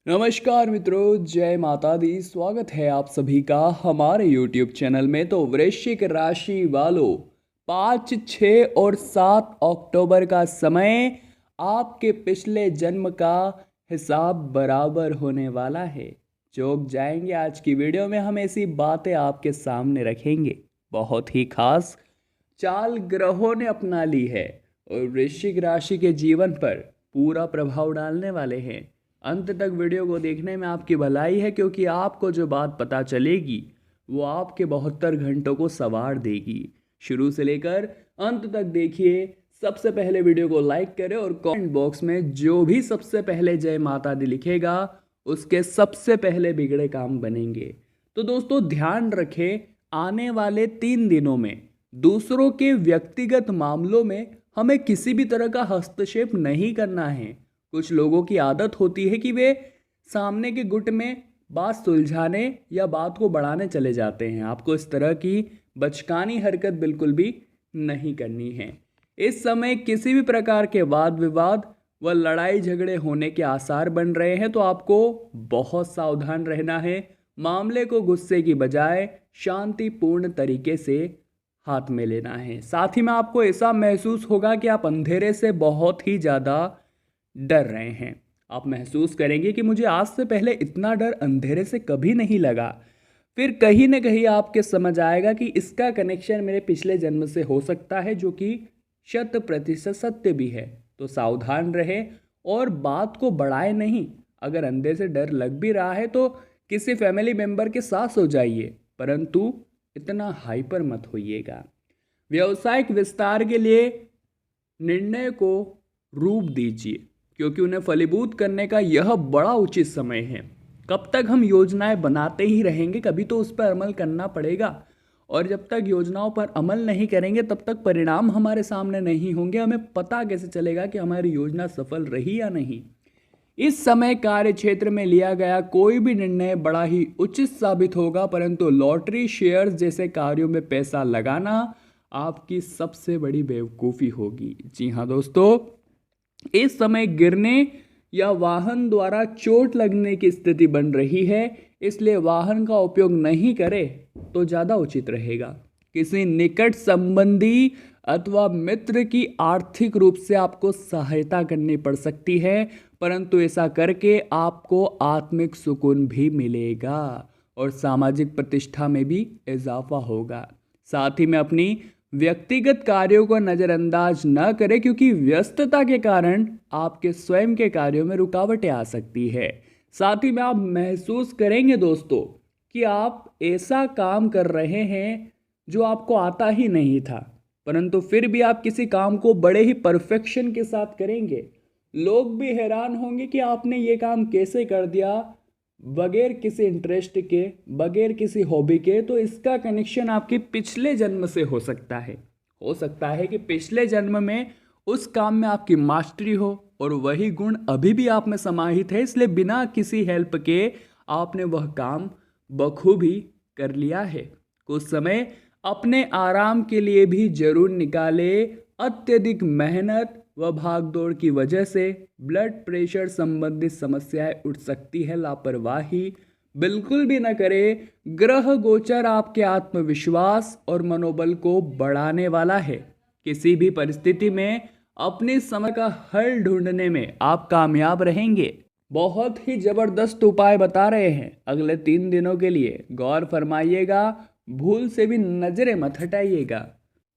नमस्कार मित्रों, जय माता दी। स्वागत है आप सभी का हमारे YouTube चैनल में। तो वृश्चिक राशि वालों, 5, 6 और 7 अक्टूबर का समय आपके पिछले जन्म का हिसाब बराबर होने वाला है। चौंक जाएंगे। आज की वीडियो में हम ऐसी बातें आपके सामने रखेंगे, बहुत ही खास चाल ग्रहों ने अपना ली है और वृश्चिक राशि के जीवन पर पूरा प्रभाव डालने वाले हैं। अंत तक वीडियो को देखने में आपकी भलाई है, क्योंकि आपको जो बात पता चलेगी वो आपके 72 घंटों को संवार देगी। शुरू से लेकर अंत तक देखिए। सबसे पहले वीडियो को लाइक करें और कमेंट बॉक्स में जो भी सबसे पहले जय माता दी लिखेगा उसके सबसे पहले बिगड़े काम बनेंगे। तो दोस्तों ध्यान रखें, आने वाले 3 दिनों में दूसरों के व्यक्तिगत मामलों में हमें किसी भी तरह का हस्तक्षेप नहीं करना है। कुछ लोगों की आदत होती है कि वे सामने के गुट में बात सुलझाने या बात को बढ़ाने चले जाते हैं। आपको इस तरह की बचकानी हरकत बिल्कुल भी नहीं करनी है। इस समय किसी भी प्रकार के वाद विवाद व लड़ाई झगड़े होने के आसार बन रहे हैं, तो आपको बहुत सावधान रहना है। मामले को गुस्से की बजाय शांतिपूर्ण तरीके से हाथ में लेना है। साथ ही में आपको ऐसा महसूस होगा कि आप अंधेरे से बहुत ही ज़्यादा डर रहे हैं। आप महसूस करेंगे कि मुझे आज से पहले इतना डर अंधेरे से कभी नहीं लगा। फिर कहीं ना कहीं आपके समझ आएगा कि इसका कनेक्शन मेरे पिछले जन्म से हो सकता है, जो कि 100% सत्य भी है। तो सावधान रहे और बात को बढ़ाए नहीं। अगर अंधेरे से डर लग भी रहा है तो किसी फैमिली मेंबर के साथ सो जाइए, परंतु इतना हाइपर मत होइएगा। व्यवसायिक विस्तार के लिए निर्णय को रूप दीजिए, क्योंकि उन्हें फलीभूत करने का यह बड़ा उचित समय है। कब तक हम योजनाएं बनाते ही रहेंगे, कभी तो उस पर अमल करना पड़ेगा। और जब तक योजनाओं पर अमल नहीं करेंगे तब तक परिणाम हमारे सामने नहीं होंगे। हमें पता कैसे चलेगा कि हमारी योजना सफल रही या नहीं। इस समय कार्य क्षेत्र में लिया गया कोई भी निर्णय बड़ा ही उचित साबित होगा, परंतु लॉटरी, शेयर्स जैसे कार्यों में पैसा लगाना आपकी सबसे बड़ी बेवकूफ़ी होगी। जी हाँ दोस्तों, इस समय गिरने या वाहन द्वारा चोट लगने की स्थिति बन रही है, इसलिए वाहन का उपयोग नहीं करें तो ज़्यादा उचित रहेगा। किसी निकट संबंधी अथवा मित्र की आर्थिक रूप से आपको सहायता करनी पड़ सकती है, परंतु ऐसा करके आपको आत्मिक सुकून भी मिलेगा और सामाजिक प्रतिष्ठा में भी इजाफा होगा। साथ ही में अपनी व्यक्तिगत कार्यों को नज़रअंदाज न करें, क्योंकि व्यस्तता के कारण आपके स्वयं के कार्यों में रुकावटें आ सकती है। साथ ही में आप महसूस करेंगे दोस्तों कि आप ऐसा काम कर रहे हैं जो आपको आता ही नहीं था, परंतु फिर भी आप किसी काम को बड़े ही परफेक्शन के साथ करेंगे। लोग भी हैरान होंगे कि आपने ये काम कैसे कर दिया, बगैर किसी इंटरेस्ट के, बगैर किसी हॉबी के। तो इसका कनेक्शन आपके पिछले जन्म से हो सकता है कि पिछले जन्म में उस काम में आपकी मास्टरी हो और वही गुण अभी भी आप में समाहित है, इसलिए बिना किसी हेल्प के आपने वह काम बखूबी कर लिया है। कुछ समय अपने आराम के लिए भी जरूर निकाले। अत्यधिक मेहनत व भागदौड़ की वजह से ब्लड प्रेशर संबंधित समस्याएं उठ सकती है। लापरवाही बिल्कुल भी न करें। ग्रह गोचर आपके आत्मविश्वास और मनोबल को बढ़ाने वाला है। किसी भी परिस्थिति में अपने समय का हल ढूंढने में आप कामयाब रहेंगे। बहुत ही जबरदस्त उपाय बता रहे हैं अगले 3 दिनों के लिए, गौर फरमाइएगा, भूल से भी नजरें मत हटाइएगा।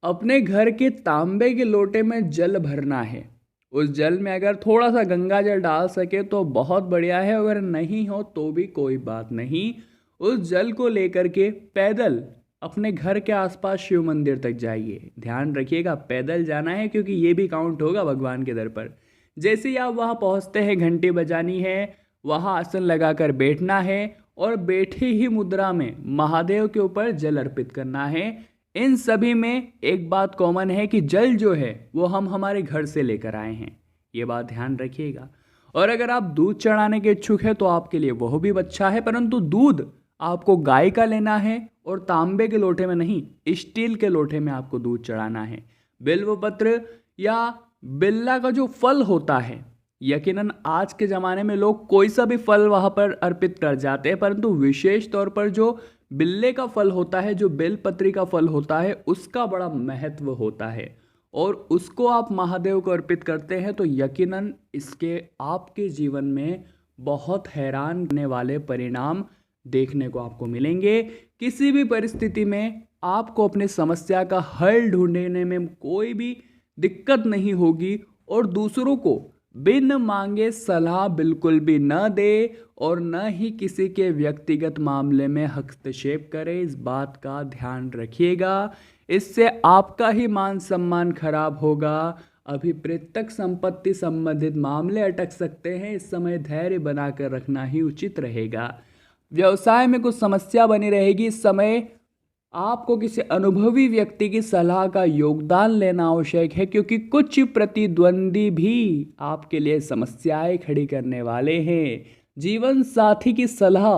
अपने घर के तांबे के लोटे में जल भरना है। उस जल में अगर थोड़ा सा गंगा जल डाल सके तो बहुत बढ़िया है, अगर नहीं हो तो भी कोई बात नहीं। उस जल को लेकर के पैदल अपने घर के आसपास शिव मंदिर तक जाइए। ध्यान रखिएगा पैदल जाना है, क्योंकि ये भी काउंट होगा भगवान के दर पर। जैसे ही आप वहाँ पहुँचते हैं, घंटी बजानी है, वहाँ आसन लगाकर बैठना है और बैठे ही मुद्रा में महादेव के ऊपर जल अर्पित करना है। इन सभी में एक बात कॉमन है कि जल जो है वो हम हमारे घर से लेकर आए हैं, ये बात ध्यान रखिएगा। और अगर आप दूध चढ़ाने के इच्छुक है तो आपके लिए वह भी अच्छा है, परंतु दूध आपको गाय का लेना है और तांबे के लोटे में नहीं, स्टील के लोटे में आपको दूध चढ़ाना है। बिल्व पत्र या बिल्ला का जो फल होता है यकीनन आज के ज़माने में लोग कोई सा भी फल वहाँ पर अर्पित कर जाते हैं, परंतु विशेष तौर पर जो बिल्ले का फल होता है, जो बेलपत्री का फल होता है, उसका बड़ा महत्व होता है और उसको आप महादेव को अर्पित करते हैं तो यकीनन इसके आपके जीवन में बहुत हैरान करने वाले परिणाम देखने को आपको मिलेंगे। किसी भी परिस्थिति में आपको अपनी समस्या का हल ढूंढने में कोई भी दिक्कत नहीं होगी और दूसरों को बिन मांगे सलाह बिल्कुल भी न दे और न ही किसी के व्यक्तिगत मामले में हस्तक्षेप करे। इस बात का ध्यान रखिएगा, इससे आपका ही मान सम्मान खराब होगा। अभी तक संपत्ति संबंधित मामले अटक सकते हैं। इस समय धैर्य बनाकर रखना ही उचित रहेगा। व्यवसाय में कुछ समस्या बनी रहेगी। इस समय आपको किसी अनुभवी व्यक्ति की सलाह का योगदान लेना आवश्यक है, क्योंकि कुछ प्रतिद्वंदी भी आपके लिए समस्याएं खड़ी करने वाले हैं। जीवन साथी की सलाह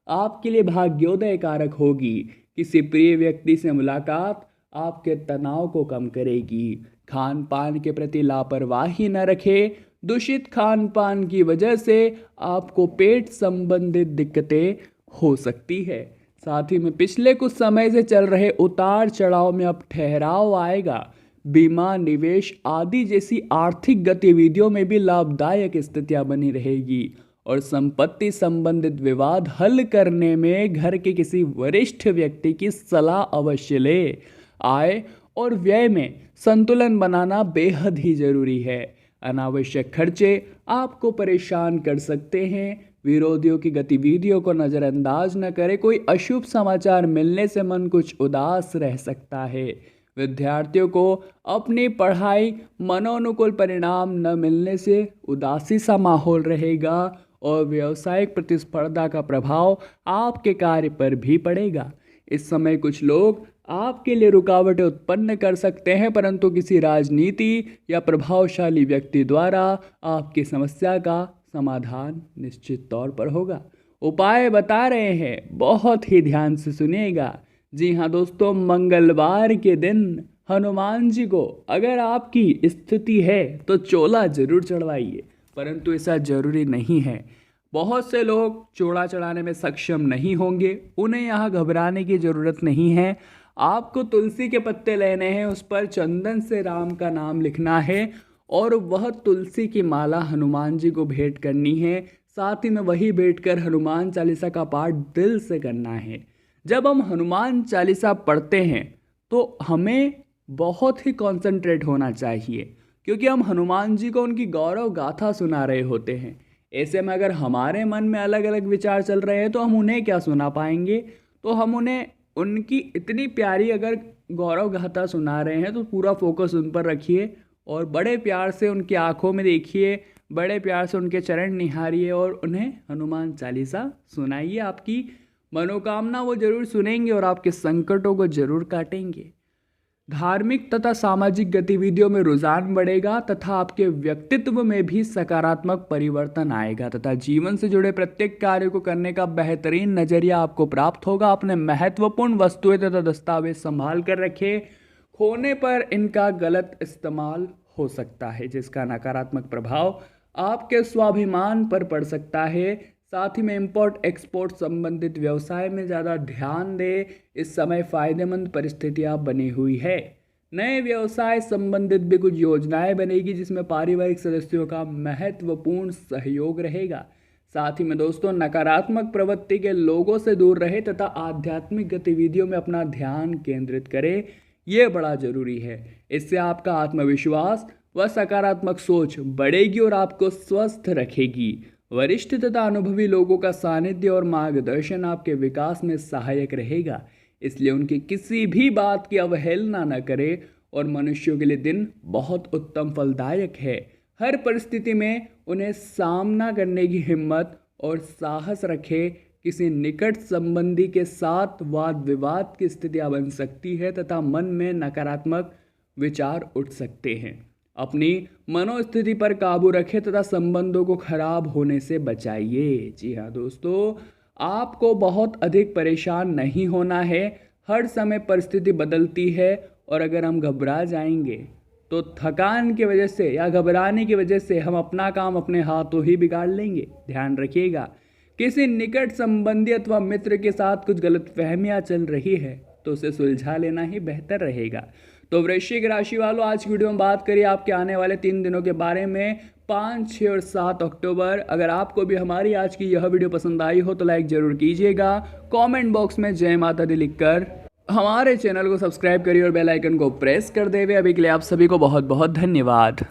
आपके लिए भाग्योदय कारक होगी। किसी प्रिय व्यक्ति से मुलाकात आपके तनाव को कम करेगी। खान पान के प्रति लापरवाही न रखें। दूषित खान पान की वजह से आपको पेट संबंधित दिक्कतें हो सकती है। साथ ही में पिछले कुछ समय से चल रहे उतार चढ़ाव में अब ठहराव आएगा। बीमा, निवेश आदि जैसी आर्थिक गतिविधियों में भी लाभदायक स्थितियां बनी रहेगी और संपत्ति संबंधित विवाद हल करने में घर के किसी वरिष्ठ व्यक्ति की सलाह अवश्य ले। आय और व्यय में संतुलन बनाना बेहद ही जरूरी है। अनावश्यक खर्चे आपको परेशान कर सकते हैं। विरोधियों की गतिविधियों को नज़रअंदाज न करें। कोई अशुभ समाचार मिलने से मन कुछ उदास रह सकता है। विद्यार्थियों को अपनी पढ़ाई मनोनुकूल परिणाम न मिलने से उदासी सा माहौल रहेगा और व्यावसायिक प्रतिस्पर्धा का प्रभाव आपके कार्य पर भी पड़ेगा। इस समय कुछ लोग आपके लिए रुकावटें उत्पन्न कर सकते हैं, परंतु किसी राजनीति या प्रभावशाली व्यक्ति द्वारा आपकी समस्या का समाधान निश्चित तौर पर होगा। उपाय बता रहे हैं, बहुत ही ध्यान से सुनिएगा। जी हाँ दोस्तों, मंगलवार के दिन हनुमान जी को अगर आपकी स्थिति है तो चोला जरूर चढ़वाइए, परंतु ऐसा जरूरी नहीं है। बहुत से लोग चोला चढ़ाने में सक्षम नहीं होंगे, उन्हें यहाँ घबराने की ज़रूरत नहीं है। आपको तुलसी के पत्ते लेने हैं, उस पर चंदन से राम का नाम लिखना है और वह तुलसी की माला हनुमान जी को भेंट करनी है। साथ ही में वही भेंट कर हनुमान चालीसा का पाठ दिल से करना है। जब हम हनुमान चालीसा पढ़ते हैं तो हमें बहुत ही कंसंट्रेट होना चाहिए, क्योंकि हम हनुमान जी को उनकी गौरव गाथा सुना रहे होते हैं। ऐसे में अगर हमारे मन में अलग अलग विचार चल रहे हैं तो हम उन्हें क्या सुना पाएंगे। तो हम उन्हें उनकी इतनी प्यारी अगर गौरव गाथा सुना रहे हैं तो पूरा फोकस उन पर रखिए और बड़े प्यार से उनकी आंखों में देखिए, बड़े प्यार से उनके चरण निहारिए और उन्हें हनुमान चालीसा सुनाइए। आपकी मनोकामना वो जरूर सुनेंगे और आपके संकटों को जरूर काटेंगे। धार्मिक तथा सामाजिक गतिविधियों में रुझान बढ़ेगा तथा आपके व्यक्तित्व में भी सकारात्मक परिवर्तन आएगा तथा जीवन से जुड़े प्रत्येक कार्य को करने का बेहतरीन नजरिया आपको प्राप्त होगा। अपने महत्वपूर्ण वस्तुएं तथा दस्तावेज संभाल कर रखें, खोने पर इनका गलत इस्तेमाल हो सकता है जिसका नकारात्मक प्रभाव आपके स्वाभिमान पर पड़ सकता है। साथ ही में इंपोर्ट एक्सपोर्ट संबंधित व्यवसाय में ज़्यादा ध्यान दें। इस समय फायदेमंद परिस्थितियां बनी हुई है। नए व्यवसाय संबंधित भी कुछ योजनाएं बनेगी जिसमें पारिवारिक सदस्यों का महत्वपूर्ण सहयोग रहेगा। साथ ही में दोस्तों, नकारात्मक प्रवृत्ति के लोगों से दूर रहे तथा आध्यात्मिक गतिविधियों में अपना ध्यान केंद्रित करें, ये बड़ा जरूरी है। इससे आपका आत्मविश्वास व सकारात्मक सोच बढ़ेगी और आपको स्वस्थ रखेगी। वरिष्ठ तथा अनुभवी लोगों का सानिध्य और मार्गदर्शन आपके विकास में सहायक रहेगा, इसलिए उनकी किसी भी बात की अवहेलना न करें और मनुष्यों के लिए दिन बहुत उत्तम फलदायक है। हर परिस्थिति में उन्हें सामना करने की हिम्मत और साहस रखें। किसी निकट संबंधी के साथ वाद विवाद की स्थितियां बन सकती है तथा मन में नकारात्मक विचार उठ सकते हैं। अपनी मनोस्थिति पर काबू रखें तथा संबंधों को खराब होने से बचाइए। जी हाँ दोस्तों, आपको बहुत अधिक परेशान नहीं होना है। हर समय परिस्थिति बदलती है और अगर हम घबरा जाएंगे तो थकान की वजह से या घबराने की वजह से हम अपना काम अपने हाथों ही बिगाड़ लेंगे। ध्यान रखिएगा। किसी निकट संबंधी अथवा मित्र के साथ कुछ गलतफहमियां चल रही है तो उसे सुलझा लेना ही बेहतर रहेगा। तो वृश्चिक राशि वालों, आज की वीडियो में बात करिए आपके आने वाले 3 दिनों के बारे में, 5, 6 और 7 अक्टूबर। अगर आपको भी हमारी आज की यह वीडियो पसंद आई हो तो लाइक जरूर कीजिएगा। कमेंट बॉक्स में जय माता दी लिखकर हमारे चैनल को सब्सक्राइब करिए और बेल आइकन को प्रेस कर देवे। अभी के लिए आप सभी को बहुत बहुत धन्यवाद।